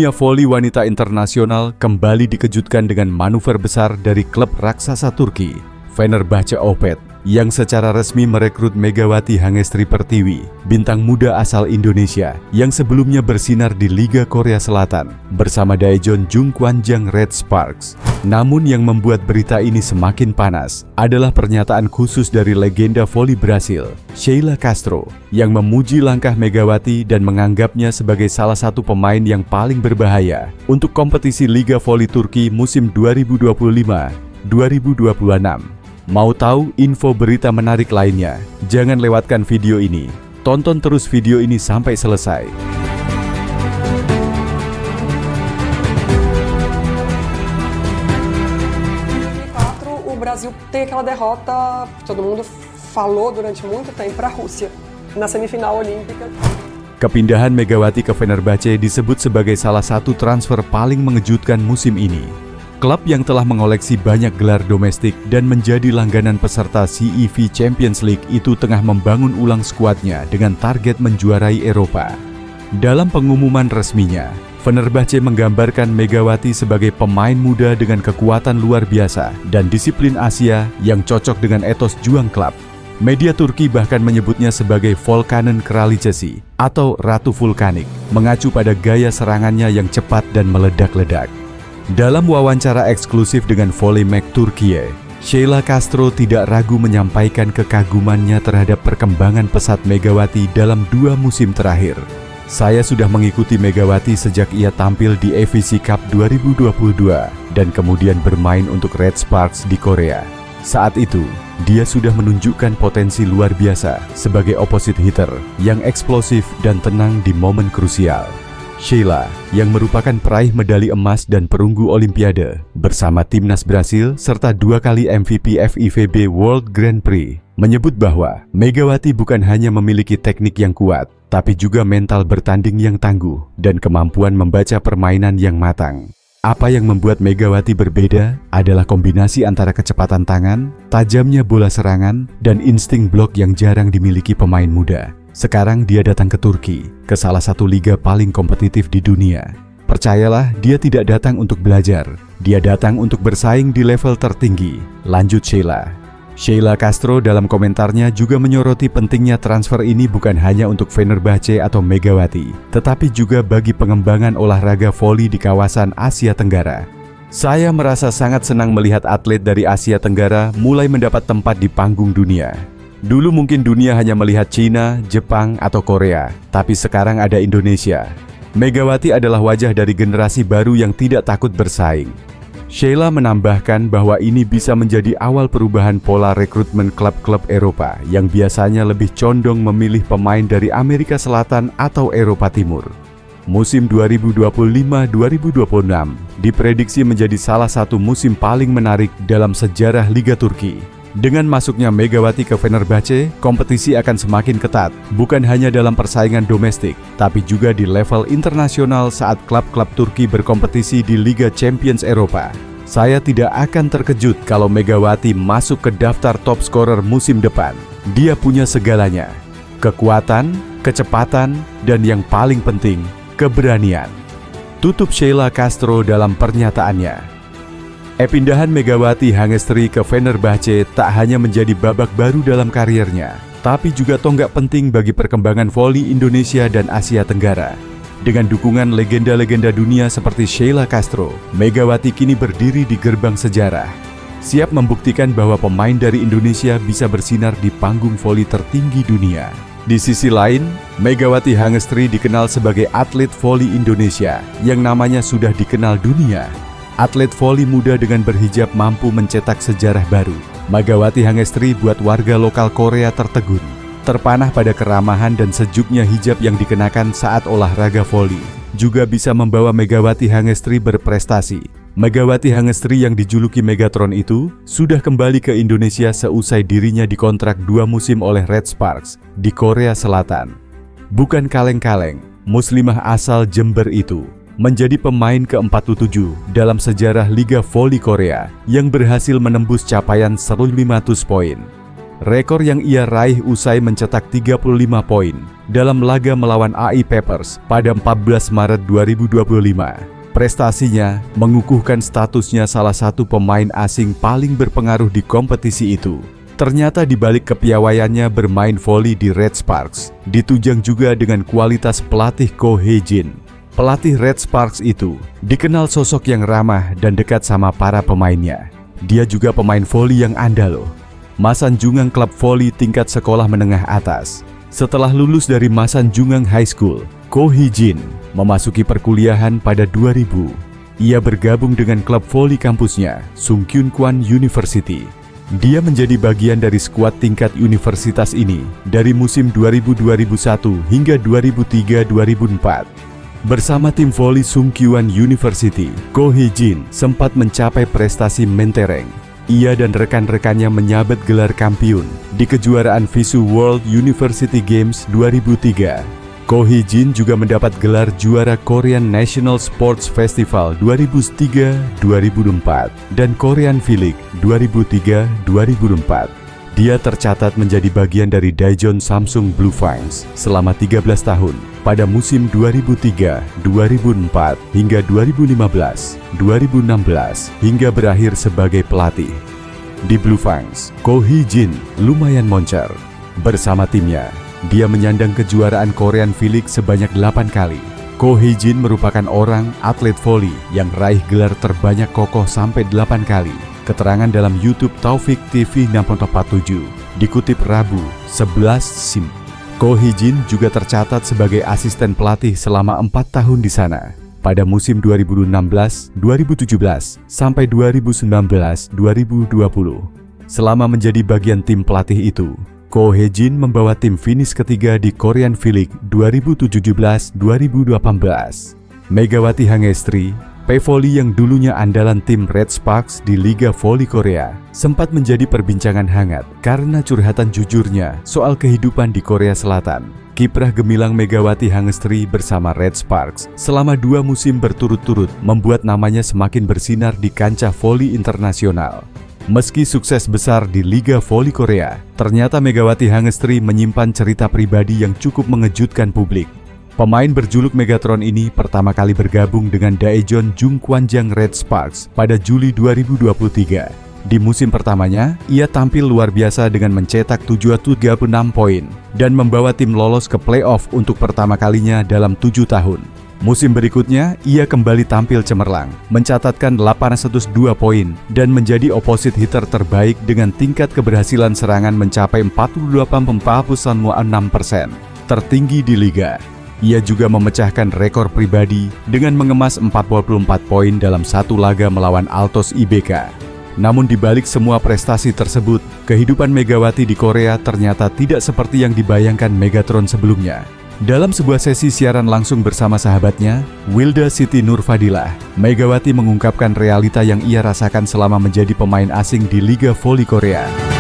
Dunia voli wanita internasional kembali dikejutkan dengan manuver besar dari klub raksasa Turki, Fenerbahce Opet, yang secara resmi merekrut Megawati Hangestri Pertiwi, bintang muda asal Indonesia yang sebelumnya bersinar di Liga Korea Selatan bersama Daejeon Jungkwanjang Red Sparks. Namun yang membuat berita ini semakin panas adalah pernyataan khusus dari legenda voli Brasil, Sheila Castro, yang memuji langkah Megawati dan menganggapnya sebagai salah satu pemain yang paling berbahaya untuk kompetisi Liga Voli Turki musim 2025-2026. Mau tahu info berita menarik lainnya? Jangan lewatkan video ini. Tonton terus video ini sampai selesai. O Brasil tem aquela derrota, todo mundo falou durante muito tempo, para a Rússia, na semifinal olímpica. Kepindahan Megawati ke Fenerbahce disebut sebagai salah satu transfer paling mengejutkan musim ini. Klub yang telah mengoleksi banyak gelar domestik dan menjadi langganan peserta CEV Champions League itu tengah membangun ulang skuadnya dengan target menjuarai Eropa. Dalam pengumuman resminya, Fenerbahce menggambarkan Megawati sebagai pemain muda dengan kekuatan luar biasa dan disiplin Asia yang cocok dengan etos juang klub. Media Turki bahkan menyebutnya sebagai Volkanın Kraliçesi atau Ratu Vulkanik, mengacu pada gaya serangannya yang cepat dan meledak-ledak. Dalam wawancara eksklusif dengan Volleymac Turkiye, Sheila Castro tidak ragu menyampaikan kekagumannya terhadap perkembangan pesat Megawati dalam 2 musim terakhir. Saya sudah mengikuti Megawati sejak ia tampil di AFC Cup 2022 dan kemudian bermain untuk Red Sparks di Korea. Saat itu, dia sudah menunjukkan potensi luar biasa sebagai opposite hitter yang eksplosif dan tenang di momen krusial. Sheila, yang merupakan peraih medali emas dan perunggu Olimpiade bersama timnas Brasil serta 2 kali MVP FIVB World Grand Prix, menyebut bahwa Megawati bukan hanya memiliki teknik yang kuat, tapi juga mental bertanding yang tangguh dan kemampuan membaca permainan yang matang. Apa yang membuat Megawati berbeda adalah kombinasi antara kecepatan tangan, tajamnya bola serangan, dan insting blok yang jarang dimiliki pemain muda. Sekarang dia datang ke Turki, ke salah satu liga paling kompetitif di dunia. Percayalah, dia tidak datang untuk belajar, dia datang untuk bersaing di level tertinggi, lanjut Sheila. Sheila Castro dalam komentarnya juga menyoroti pentingnya transfer ini bukan hanya untuk Fenerbahce atau Megawati, tetapi juga bagi pengembangan olahraga voli di kawasan Asia Tenggara. Saya merasa sangat senang melihat atlet dari Asia Tenggara mulai mendapat tempat di panggung dunia. Dulu mungkin dunia hanya melihat Cina, Jepang, atau Korea, tapi sekarang ada Indonesia. Megawati adalah wajah dari generasi baru yang tidak takut bersaing. Sheila menambahkan bahwa ini bisa menjadi awal perubahan pola rekrutmen klub-klub Eropa yang biasanya lebih condong memilih pemain dari Amerika Selatan atau Eropa Timur. Musim 2025-2026 diprediksi menjadi salah satu musim paling menarik dalam sejarah Liga Turki. Dengan masuknya Megawati ke Fenerbahce, kompetisi akan semakin ketat, bukan hanya dalam persaingan domestik, tapi juga di level internasional saat klub-klub Turki berkompetisi di Liga Champions Eropa. Saya tidak akan terkejut kalau Megawati masuk ke daftar top scorer musim depan. Dia punya segalanya: kekuatan, kecepatan, dan yang paling penting, keberanian. Tutup Sheila Castro dalam pernyataannya. Pindahan Megawati Hangestri ke Fenerbahce tak hanya menjadi babak baru dalam karirnya, tapi juga tonggak penting bagi perkembangan voli Indonesia dan Asia Tenggara. Dengan dukungan legenda-legenda dunia seperti Sheila Castro, Megawati kini berdiri di gerbang sejarah, siap membuktikan bahwa pemain dari Indonesia bisa bersinar di panggung voli tertinggi dunia. Di sisi lain, Megawati Hangestri dikenal sebagai atlet voli Indonesia yang namanya sudah dikenal dunia. Atlet voli muda dengan berhijab mampu mencetak sejarah baru. Megawati Hangestri buat warga lokal Korea tertegun, terpanah pada keramahan dan sejuknya hijab yang dikenakan saat olahraga voli. Juga bisa membawa Megawati Hangestri berprestasi. Megawati Hangestri yang dijuluki Megatron itu sudah kembali ke Indonesia seusai dirinya dikontrak 2 musim oleh Red Sparks di Korea Selatan. Bukan kaleng-kaleng, muslimah asal Jember itu menjadi pemain ke-47 dalam sejarah Liga Voli Korea yang berhasil menembus capaian 1.500 poin. Rekor yang ia raih usai mencetak 35 poin dalam laga melawan AI Papers pada 14 Maret 2025. Prestasinya mengukuhkan statusnya salah satu pemain asing paling berpengaruh di kompetisi itu. Ternyata di balik kepiawaiannya bermain voli di Red Sparks, ditunjang juga dengan kualitas pelatih Ko Hee-jin. Pelatih Red Sparks itu dikenal sosok yang ramah dan dekat sama para pemainnya. Dia juga pemain voli yang andal loh. Masanjungang klub voli tingkat sekolah menengah atas. Setelah lulus dari Masanjungang High School, Ko Hee-jin memasuki perkuliahan pada 2000. Ia bergabung dengan klub voli kampusnya, Sungkyunkwan University. Dia menjadi bagian dari skuad tingkat universitas ini dari musim 2000-2001 hingga 2003-2004. Bersama tim voli Sungkyunkwan University, Ko Hee-jin sempat mencapai prestasi mentereng. Ia dan rekan-rekannya menyabet gelar kampiun di kejuaraan FISU World University Games 2003. Ko Hee-jin juga mendapat gelar juara Korean National Sports Festival 2003-2004 dan Korean V-League 2003-2004. Dia tercatat menjadi bagian dari Daejeon Samsung Blue Finns selama 13 tahun pada musim 2003-2004 hingga 2015-2016 hingga berakhir sebagai pelatih. Di Blue Finns, Ko Hee-jin lumayan moncer. Bersama timnya, dia menyandang kejuaraan Korean V-League sebanyak 8 kali. Ko Hee-jin merupakan orang atlet voli yang raih gelar terbanyak kokoh sampai 8 kali. Keterangan dalam YouTube Taufik TV 647, dikutip Rabu 11 Sim. Ko Hee-jin juga tercatat sebagai asisten pelatih selama 4 tahun di sana pada musim 2016-2017 sampai 2019-2020. Selama menjadi bagian tim pelatih itu, Ko Hee-jin membawa tim finish ketiga di Korean V-League 2017-2018. Megawati Hangestri, pevoli yang dulunya andalan tim Red Sparks di Liga Voli Korea, sempat menjadi perbincangan hangat karena curhatan jujurnya soal kehidupan di Korea Selatan. Kiprah gemilang Megawati Hangestri bersama Red Sparks selama 2 musim berturut-turut membuat namanya semakin bersinar di kancah voli internasional. Meski sukses besar di Liga Voli Korea, ternyata Megawati Hangestri menyimpan cerita pribadi yang cukup mengejutkan publik. Pemain berjuluk Megatron ini pertama kali bergabung dengan Daejeon Jungkwanjang Red Sparks pada Juli 2023. Di musim pertamanya, ia tampil luar biasa dengan mencetak 736 poin dan membawa tim lolos ke playoff untuk pertama kalinya dalam 7 tahun. Musim berikutnya, ia kembali tampil cemerlang, mencatatkan 802 poin dan menjadi opposite hitter terbaik dengan tingkat keberhasilan serangan mencapai 48,46%, tertinggi di liga. Ia juga memecahkan rekor pribadi dengan mengemas 44 poin dalam satu laga melawan Altos IBK. Namun di balik semua prestasi tersebut, kehidupan Megawati di Korea ternyata tidak seperti yang dibayangkan Megatron sebelumnya. Dalam sebuah sesi siaran langsung bersama sahabatnya, Wilda Siti Nurfadilah, Megawati mengungkapkan realita yang ia rasakan selama menjadi pemain asing di Liga Voli Korea.